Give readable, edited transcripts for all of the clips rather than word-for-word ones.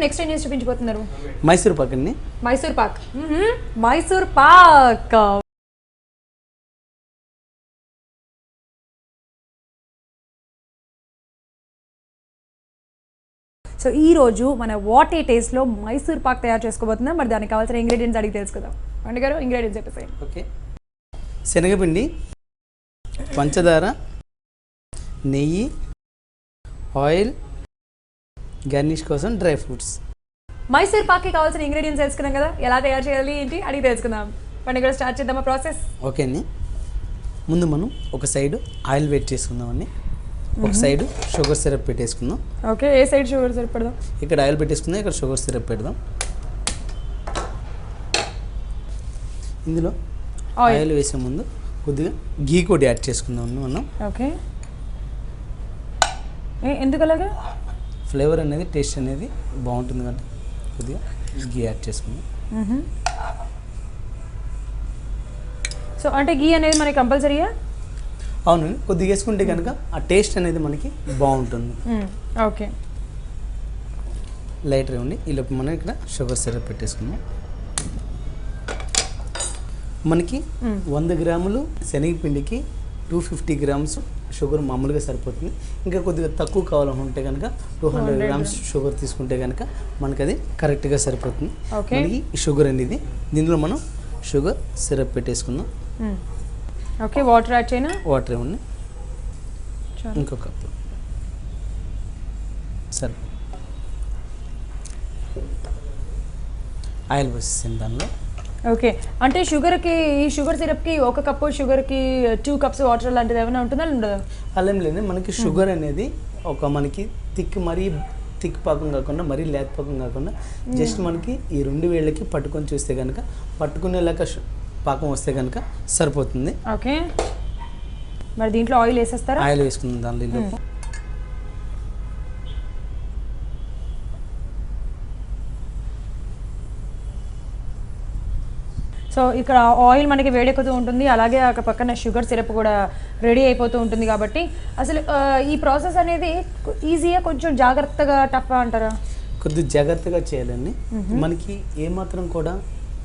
Next ఏం చేసి చూపించబోతున్నారు? మైసూర్ పాక్ అండి. మైసూర్ పాక్. మైసూర్ పాక్. సో ఈరోజు మన వాట్ ఏ టేస్ట్లో మైసూర్ పాక్ తయారు చేసుకోబోతున్నాం. మరి దానికి కావాల్సిన ఇంగ్రీడియంట్స్ అడిగి తెలుసుకుందాం. పండు గారు ఇంగ్రీడియంట్స్ చెప్పేసి. ఓకే, శనగపిండి, పంచదార, నెయ్యి, ఆయిల్, గార్నిష్ కోసం డ్రై ఫ్రూట్స్. మైసూర్ పాక్కి కావాల్సిన ఇంగ్రీడియంట్స్ తెలుసుకున్నాం కదా, ఎలా తయారు చేయాలి ఏంటి అడిగి తెలుసుకుందాం. పండు గారు స్టార్ట్ చేద్దామా ప్రాసెస్? ఓకే అండి. ముందు మనం ఒక సైడు ఆయిల్ వేట్ చేసుకుందామండి, ఒక సైడు షుగర్ సిరప్ పెట్టేసుకుందాం. ఓకే, ఏ సైడ్ షుగర్ సిరప్ పెడదాం? ఇక్కడ ఆయిల్ పెట్టేసుకుందాం, ఇక్కడ షుగర్ సిరప్ పెడదాం. ఇందులో ఆయిల్ వేసే ముందు కొద్దిగా గీ కూడా యాడ్ చేసుకుందాం మనం. ఓకే, ఎందుకు అలాగా? ఫ్లేవర్ అనేది, టేస్ట్ అనేది బాగుంటుంది కాబట్టి కొద్దిగా గీ యాడ్ చేసుకుందాం. సో అంటే గీ అనేది మనకి కంపల్సరీయా? అవునండి, కొద్దిగా వేసుకుంటే కనుక ఆ టేస్ట్ అనేది మనకి బాగుంటుంది. ఓకే, లైట్గా ఉండి ఈలోపు మనం ఇక్కడ షుగర్ సిరప్ పెట్టేసుకుందాం. మనకి 100 గ్రాములు శనగపిండికి 250 గ్రామ్స్ షుగర్ మామూలుగా సరిపోతుంది. ఇంకా కొద్దిగా తక్కువ కావాలనుకుంటే కనుక 200 గ్రామ్స్ షుగర్ తీసుకుంటే కనుక మనకి అది కరెక్ట్గా సరిపోతుంది. మనకి ఈ షుగర్ అనేది, దీనిలో మనం షుగర్ సిరప్ పెట్టేసుకుందాం. ఓకే, వాటర్ యాడ్ చేయనా? వాటర్ ఇవ్వండి, ఇంకొక కప్పు సరే. ఆయిల్ పోసేసాను దానిలో. ఓకే, అంటే షుగర్కి, ఈ షుగర్ సిరప్కి ఒక కప్పు షుగర్కి 2 కప్స్ వాటర్ లాంటిది ఏమైనా ఉంటుందా ఉండదా? అలా ఏం లేదు, మనకి షుగర్ అనేది ఒక మనకి మరీ థిక్ పాకం కాకుండా మరీ లేత పాకం కాకుండా జస్ట్ మనకి ఈ 2 వేళ్ళకి పట్టుకొని చూస్తే కనుక పట్టుకునేలాగా పాకం వస్తే కనుక సరిపోతుంది. ఓకే, మరి దీంట్లో ఆయిల్ వేసేస్తారా? ఆయిల్ వేసుకుందాం దానిలో. సో ఇక్కడ ఆయిల్ మనకి వేడెక్కుతూ ఉంటుంది, అలాగే ఆ పక్కన షుగర్ సిరప్ కూడా రెడీ అయిపోతూ ఉంటుంది. కాబట్టి అసలు ఈ ప్రాసెస్ అనేది ఈజీగా, కొంచెం జాగ్రత్తగా టఫ్ అంటారా? కొద్దిగా జాగ్రత్తగా చేయాలండి. మనకి ఏమాత్రం కూడా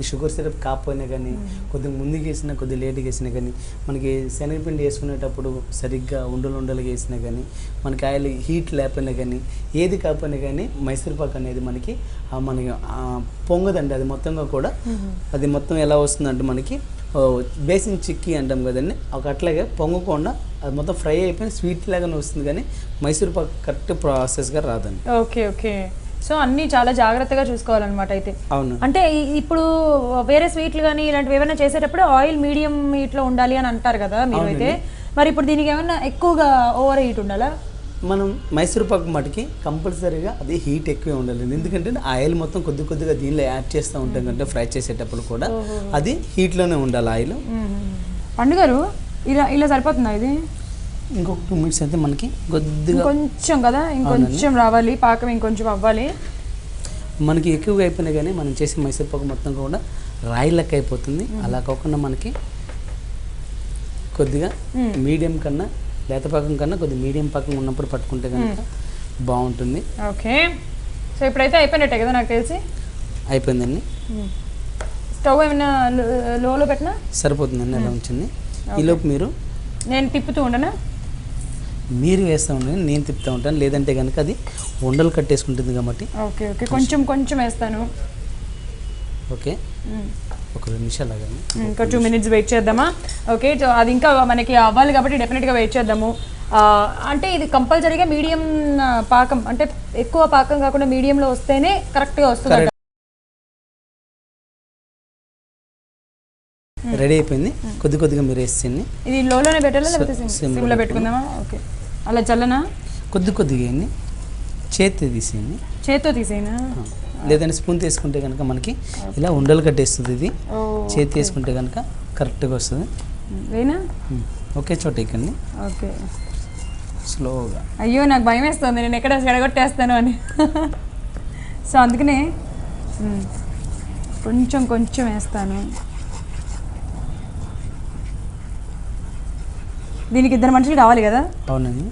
ఈ షుగర్ సిరప్ కాకపోయినా కానీ, కొద్దిగా ముందుకు వేసినా కొద్దిగా లేట్గా వేసినా కానీ, మనకి శనగపిండి వేసుకునేటప్పుడు సరిగ్గా ఉండలుగా వేసినా కానీ, మనకి ఆయిల్ హీట్ లేకపోయినా కానీ, ఏది కాకపోయినా కానీ మైసూర్ పాక్ అనేది మనకి పొంగదండి. అది మొత్తంగా కూడా అది మొత్తం ఎలా వస్తుందంటే మనకి బేసిన్ చిక్కీ అంటాం కదండి, ఒక అట్లాగే పొంగకుండా అది మొత్తం ఫ్రై అయిపోయి స్వీట్ లాగానే వస్తుంది, కానీ మైసూర్ పాక్ కరెక్ట్ ప్రాసెస్గా రాదండి. ఓకే ఓకే, సో అన్నీ చాలా జాగ్రత్తగా చూసుకోవాలన్నమాట అయితే. అవును, అంటే ఇప్పుడు వేరే స్వీట్లు కానీ ఇలాంటివి ఏమైనా చేసేటప్పుడు ఆయిల్ మీడియం హీట్లో ఉండాలి అని అంటారు కదా మీరు అయితే, మరి ఇప్పుడు దీనికి ఏమైనా ఎక్కువగా ఓవర్ హీట్ ఉండాలా? మనం మైసూర్ పాక్ మటుకి కంపల్సరీగా అది హీట్ ఎక్కువే ఉండాలి. ఎందుకంటే ఆయిల్ మొత్తం కొద్దిగా దీనిలో యాడ్ చేస్తూ ఉంటాం కంటే ఫ్రై చేసేటప్పుడు కూడా అది హీట్లోనే ఉండాలి ఆయిల్. పండుగారు ఇలా సరిపోతుందా ఇది? ఇంకొక 2 మినిట్స్ అయితే మనకి కొద్దిగా కొంచెం కదా, ఇంకొంచెం రావాలి పాకం, ఇంకొంచెం అవ్వాలి. మనకి ఎక్కువగా అయిపోయినా కానీ మనం చేసే మైసూర్ పాక్ మొత్తం కూడా రాయి లెక్క అయిపోతుంది. అలా కాకుండా మనకి కొద్దిగా మీడియం కన్నా, లేత పాకం కన్నా కొద్దిగా మీడియం పాకం ఉన్నప్పుడు పట్టుకుంటే కనుక బాగుంటుంది. ఓకే, సో ఇప్పుడైతే అయిపోయినట్టే కదా నాకు తెలిసి? అయిపోయిందండి. స్టవ్ ఏమైనా లోలో పెట్టినా సరిపోతుందండి, అలా ఉంచింది. ఈలోపు మీరు, నేను తిప్పుతూ ఉండనా? మీరు వేస్తూ ఉండండి, నేను తిప్పుతూ ఉంటాను. లేదంటే కనుక అది ఉండలు కట్టేసుకుంటుంది కాబట్టి. ఓకే ఓకే, కొంచెం వేస్తాను. ఓకే, ఒక 2 నిమిషాలు ఆగండి, ఇంకా 2 మినిట్స్ వెయిట్ చేద్దామా? ఓకే, సో అది ఇంకా మనకి అవ్వాలి కాబట్టి డెఫినెట్గా వెయిట్ చేద్దాము. అంటే ఇది కంపల్సరీగా మీడియం పాకం, అంటే ఎక్కువ పాకం కాకుండా మీడియంలో వస్తేనే కరెక్ట్గా వస్తుంది. రెడీ అయిపోయింది. కొద్దిగా మీరు వేసేయండి. ఇది లోలోనే పెట్టాలా లేకపోతే సిమ్లో పెట్టుకుందామా? ఓకే, అలా చల్లనా? కొద్దిగా వేయండి, చేతి తీసేయండి. చేతితో తీసేయనా? లేదంటే స్పూన్ తీసుకుంటే కనుక మనకి ఇలా ఉండలు కట్టేస్తుంది. ఇది చేతి తీసుకుంటే కనుక కరెక్ట్గా వస్తుంది. వేనా? ఒకే చోట ఎక్కండి. ఓకే, స్లోగా. అయ్యో నాకు భయం వేస్తుంది, నేను ఎక్కడ చెడగొట్టేస్తాను అని. సో అందుకనే కొంచెం వేస్తాను. దీనికి 2 మనుషులు కావాలి కదా? అవునండి,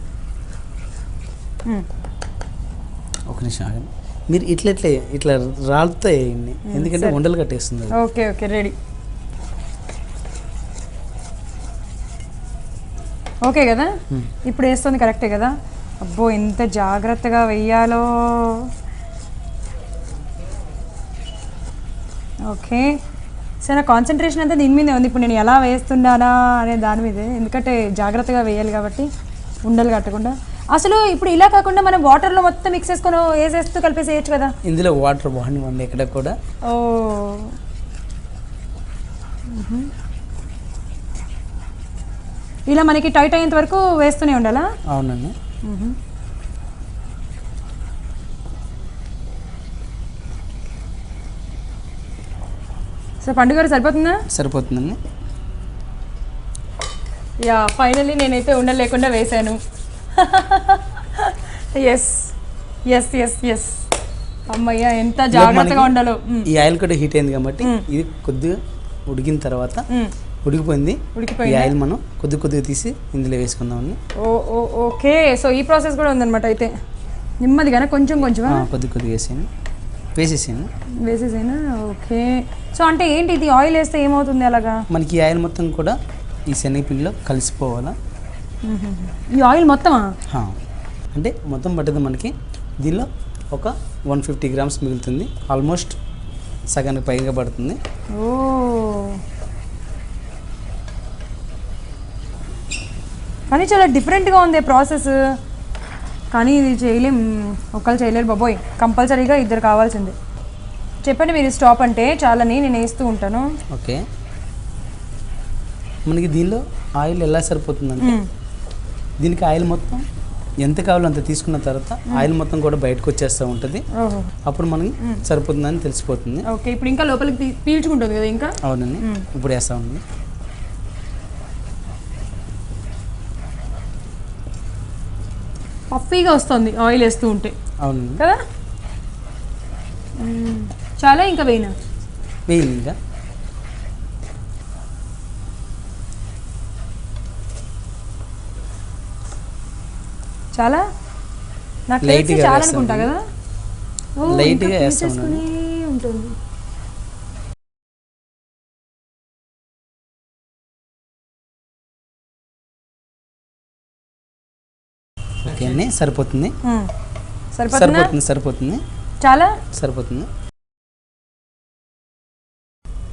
ఒక నిమిషం ఆగండి. మీరు ఇట్లా రాళ్ళతో వేయండి, ఎందుకంటే ఉండలు కట్టేస్తుంది అది. Okay okay ready. ఓకే కదా, ఇప్పుడు వేస్తుంది కరెక్టే కదా. అబ్బో ఎంత జాగ్రత్తగా వెయ్యాలో. ఓకే, సో నా కాన్సన్ట్రేషన్ అంతా దీని మీదే ఉంది. ఇప్పుడు నేను ఎలా వేస్తున్నానా అనే దాని మీదే, ఎందుకంటే జాగ్రత్తగా వేయాలి కాబట్టి ఉండలు కట్టకుండా. అసలు ఇప్పుడు ఇలా కాకుండా మనం వాటర్లో మొత్తం మిక్స్ చేసుకొని వేసేస్తూ కలిపేసి వేయచ్చు కదా. ఇందులో వాటర్ బాగుంది ఎక్కడ కూడా. ఓ ఇలా మనకి టైట్ అయ్యేంత వరకు వేస్తూనే ఉండాలా? అవునండి. సో పండుగ సరిపోతుందా? సరిపోతుందండి. యా ఫైనల్లీ నేనైతే ఉండలేకుండా వేసాను. ఎస్ ఎస్ ఎస్ ఎస్ అమ్మయ్య ఎంత జాగ్రత్తగా ఉండాలో. ఈ ఆయిల్ కూడా హీట్ అయింది కాబట్టి ఇది కొద్దిగా ఉడికిన తర్వాత ఉడికిపోయింది. ఈ ఆయిల్ మనం కొద్దిగా తీసి ఇందులో వేసుకుందామండి. ఓకే, సో ఈ ప్రాసెస్ కూడా ఉందన్నమాట. అయితే నెమ్మదిగానే కొంచెం కొద్దిగా వేసేసాను. ఓకే, సో అంటే ఏంటి ఇది ఆయిల్ వేస్తే ఏమవుతుంది అలాగా? మనకి ఈ ఆయిల్ మొత్తం కూడా ఈ శనగపిండిలో కలిసిపోవాలా. ఈ ఆయిల్ మొత్తమా? అంటే మొత్తం పట్టదు మనకి. దీనిలో ఒక 150 గ్రామ్స్ మిగులుతుంది, ఆల్మోస్ట్ సగానికి పైగా పడుతుంది. ఓ కానీ చాలా డిఫరెంట్గా ఉంది ప్రాసెస్. కానీ ఇది చేయలేం, ఒకళ్ళు చేయలేరు బాబోయ్, కంపల్సరీగా ఇద్దరు కావాల్సిందే. చెప్పండి మీరు స్టాప్ అంటే చాలని నేను వేస్తూ ఉంటాను. ఓకే, మనకి దీనిలో ఆయిల్ ఎలా సరిపోతుందంటే దీనికి ఆయిల్ మొత్తం ఎంత కావాలో అంత తీసుకున్న తర్వాత ఆయిల్ మొత్తం కూడా బయటకు వచ్చేస్తూ ఉంటుంది. అప్పుడు మనకి సరిపోతుందని తెలిసిపోతుంది. ఓకే, ఇప్పుడు ఇంకా లోపలికి పీల్చుకుంటుంది కదా ఇంకా. అవునండి, ఇప్పుడు వేస్తా ఉంది. పఫీగా వస్తుంది ఆయిల్ వేస్తూ ఉంటే. అవునండి కదా. చాలా ఇంకా వేయండి ఇంకా. చాలా నాకు లైట్గా చాలా అనుకుంటా కదా. లైట్గా వేసుకుని ఉంటుంది. ఓకే అండి, సరిపోతుంది. చాలా సరిపోతుంది.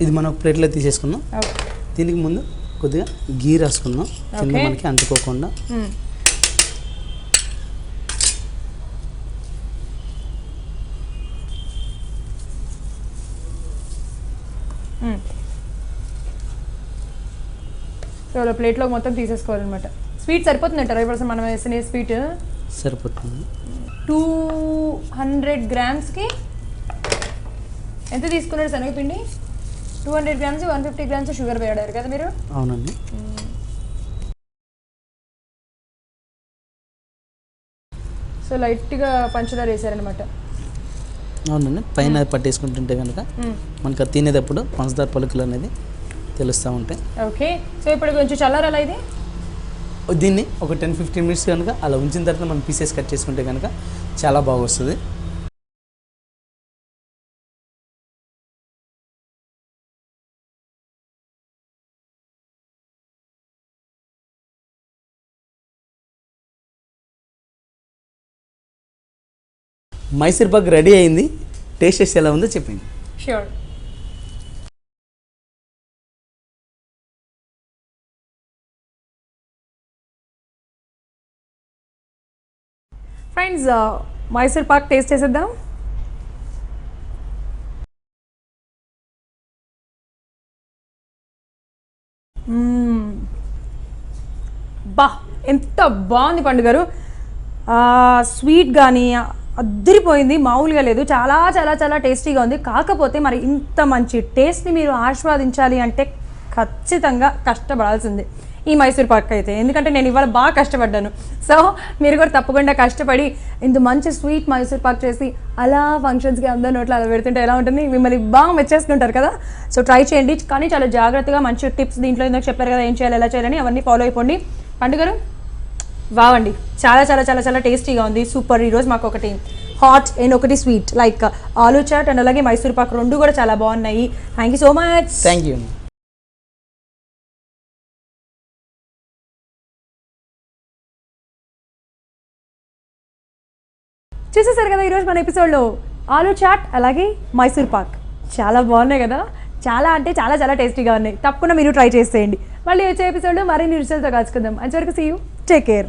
ఇది మనం ప్లేట్లో తీసేసుకుందాం. దీనికి ముందు కొద్దిగా గీ రాసుకుందాం కింద మనకి అంటుకోకుండా. సో అలా ప్లేట్లో మొత్తం తీసేసుకోవాలన్నమాట. స్వీట్ సరిపోతుందంటారా ఇప్పుడు మనం వేసిన స్వీట్? సరిపోతుంది. 200 గ్రామ్స్కి ఎంత తీసుకున్నారు శనగపిండి? 200 గ్రామ్స్ 150 గ్రామ్స్ షుగర్ వేయడారు కదా మీరు? అవునండి. సో లైట్గా పంచదార వేసారనమాట. అవునండి, పైన పట్టేసుకుంటుంటే కనుక మనకు తినేటప్పుడు పంచదార పలుకులు అనేది తెలుస్తూ ఉంటాయి. ఓకే, సో ఇప్పుడు కొంచెం చల్లారాలా ఇది? దీన్ని ఒక 10-15 మినిట్స్ కనుక అలా ఉంచిన తర్వాత మనం పీసెస్ కట్ చేసుకుంటే కనుక చాలా బాగా వస్తుంది. మైసూర్ పాక్ రెడీ అయింది. టేస్ట్ చేసి ఎలా ఉందో చెప్పండి. Sure. Friends, Mysore Pak taste చేసేద్దాం. బా ఎంత బాగుంది పండుగారు. స్వీట్ కానీ అద్దరిపోయింది, మామూలుగా లేదు. చాలా చాలా చాలా టేస్టీగా ఉంది. కాకపోతే మరి ఇంత మంచి టేస్ట్ని మీరు ఆస్వాదించాలి అంటే ఖచ్చితంగా కష్టపడాల్సిందే ఈ మైసూర్ పాక్ అయితే. ఎందుకంటే నేను ఇవాళ బాగా కష్టపడ్డాను. సో మీరు కూడా తప్పకుండా కష్టపడి ఇంత మంచి స్వీట్ మైసూర్ పాక్ చేసి అలా ఫంక్షన్స్కి అందరి నోట్లో అలా పెడుతుంటే ఎలా ఉంటుంది? మిమ్మల్ని బాగా మెచ్చేస్తుంటారు కదా. సో ట్రై చేయండి, కానీ చాలా జాగ్రత్తగా మంచి టిప్స్ దీంట్లో ఇందాక చెప్పారు కదా ఏం చేయాలి ఎలా చేయాలని, అవన్నీ ఫాలో అయిపోండి. పండుగరు వావండి, చాలా చాలా చాలా చాలా టేస్టీగా ఉంది. సూపర్. ఈరోజు మాకు ఒకటి హాట్ అండ్ ఒకటి sweet like aloo chaat and అలాగే మైసూర్ పాక్ రెండు కూడా చాలా బాగున్నాయి. Thank you so much. Thank you. చూసేసారు కదా ఈరోజు మన ఎపిసోడ్లో ఆలూ చాట్ అలాగే మైసూర్ పాక్ చాలా బాగున్నాయి కదా, చాలా అంటే చాలా చాలా టేస్టీగా ఉన్నాయి. తప్పకుండా మీరు ట్రై చేసేయండి. మళ్ళీ వచ్చే ఎపిసోడ్లో మరిన్ని రుచులతో కలుసుకుందాం. అంతవరకు సీ యూ, టేక్ కేర్.